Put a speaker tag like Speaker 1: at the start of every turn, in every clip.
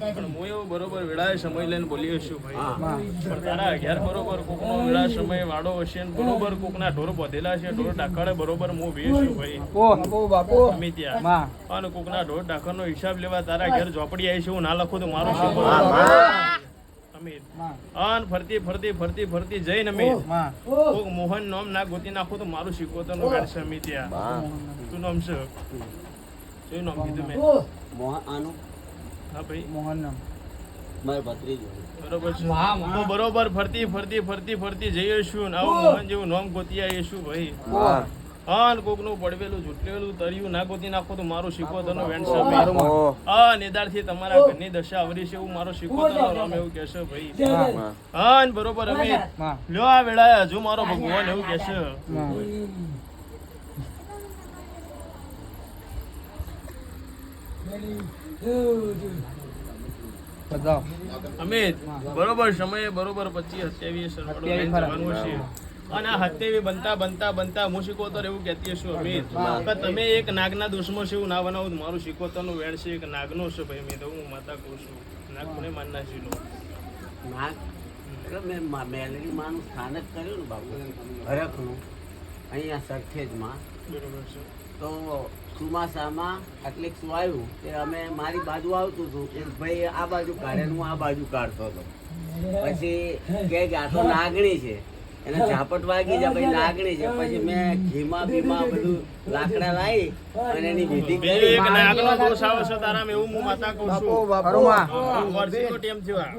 Speaker 1: પણ હું એવું બરોબર વેળાએ સમય લઈને બોલ્યો છું ભાઈ, પણ તારા 11 બરોબર કોકનો વેળા સમય વાળો હશે ને બરોબર કોકના ઢોર બધેલા છે, ઢોર ડાકડે બરોબર હું વેચ્યું ભાઈ અમે ત્યાં, અને કોકના ઢોર ડાકરનો હિસાબ લેવા તારા ઘેર ઝોપડી આવી છે, હું ના લખું તો મારું શું અમે અન ફરતી ફરતી ફરતી ફરતી જઈને અમે કોક મોહન નામ ના ગોતી નાખું તો મારું શીખવતો નો વેણ છે અમે ત્યાં. શું નામ છે? શું નામ કીધું મેં?
Speaker 2: મોહન આનું
Speaker 1: હા ભાઈ
Speaker 3: મોહન નામ
Speaker 2: મારો ભત્રીજો.
Speaker 1: બરોબર છે. હું બરોબર ફરતી ફરતી ફરતી ફરતી જઈએ છું ને આવું મોહન જેવું નામ ગોતી આવીએ છું ભાઈ. અન કોકનું પડવેલું જૂટલેલું તર્યું ના ગોતી નાખો તો મારું શીખવતનો વેણ છે ભાઈ. નેદારથી તમારા ઘરની દશા આવરી છે એવું મારો શીખવતનો રામ એવું કહેશે ભાઈ. અન બરોબર અમે લ્યો આ વેળાએ હજુ મારો ભગવાન એવું કહેશે. અમિત બરોબર સમયે બરોબર 25-27 સરવાળો લઈને જવાનું છે, અને આ 27 બનતા બનતા બનતા હું શીખવતર એવું કહેતી છું અમિત કે તમે એક નાગના દુશ્મન છે એવું ના બનાવો, મારું શીખવતરનું વેણ છે એક નાગનો છે ભાઈ. મેં તો હું માતા કહું છું નાગ કોને માનના છે લો
Speaker 2: નાગ એટલે મેં મેલડી માનું સ્થાનક કર્યું ને બાપુ હરખનું અહીંયા સરખેજમાં.
Speaker 1: બરોબર છે.
Speaker 2: તો ચોમાસામાં એટલીક શું આવ્યું કે અમે મારી બાજુ આવતું હતું, એક ભાઈ આ બાજુ કાઢે ને હું આ બાજુ કાઢતો હતો. પછી કે આ તો નાગણી છે, એને ઝાપટ વાગી જાય ભાઈ નાગણી છે. પછી મેં ઘીમાં બીમાં બધું લાકડા લાવી અને એની વિધિ કરી.
Speaker 1: એક નાગનો દોષ આવે છે તારામાં એવું હું માતા કહું છું. વર્ષનો ટાઈમ થયો આ.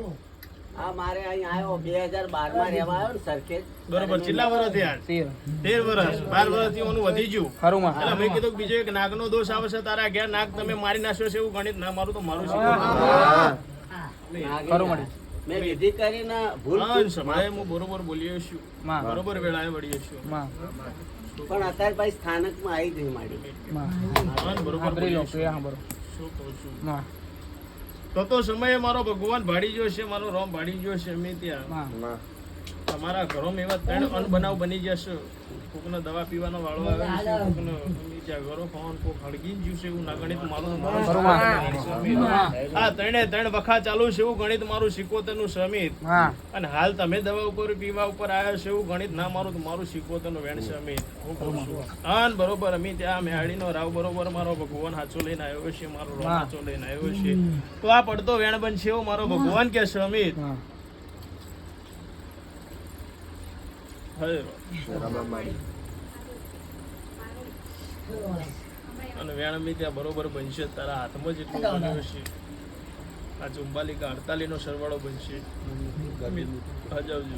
Speaker 2: આ મારે અહીં આવ્યો 2012 માં રહેવા આવ્યો ને સરખેજ.
Speaker 1: બરોબર. કેટલા વર્ષ થયા? 13 વર્ષ. 12 વર્ષથી ઓનું વધી ગયું. એટલે મેં કીધું બીજો એક નાગનો દોષ આવે છે તારા ઘેર, નાગ તમે મારી નાખ્યો છે એવું ગણિત ના મારું તો મારું
Speaker 2: નાગણી મેં વિધિ કરીને ભૂલ
Speaker 1: સમયે હું બરોબર બોલ્યો છું, બરોબર વેળાએ વળ્યો છું.
Speaker 2: પણ અત્યારે ભાઈ સ્થાનકમાં આવી ગઈ મારી.
Speaker 1: બરોબર બોલ્યો છું. શું કહું છું તો સમયે મારો ભગવાન ભાડી ગયો છે, મારો રોમ ભાડી ગયો છે. મેં ત્યાં તમારા ઘરોમાં એવા 3 અનબનાવ બની જશે. કોકને દવા પીવાનો વાળો આવે છે, કોકને ત્યાં ઘરો ખાવાનું કોક હળગી ગયું છે એવું ના ગણિત મારું આ 3 વખા ચાલુ છે એવું ગણિત મારું શીખવતરનું સમિત. અને હાલ તમે દવા ઉપર પીવા ઉપર આવ્યા છે એવું ગણિત ના મારું તો મારું શીખવતરનું વેણ છે અમિત. હું કહું છું અન બરોબર અમે ત્યાં મેહાડીનો રાવ બરોબર મારો ભગવાન હાચો લઈને આવ્યો છે, મારો રોમ હાચો લઈને આવ્યો છે, તો આ પડતો વેણ બનશે એવું મારો ભગવાન કે છે અમિત. અને વેણ બી ત્યાં બરોબર બનશે, તારા હાથમાં જેટલું બન્યું છે આ 44 કે 48 નો સરવાળો બનશે. હજાવજો.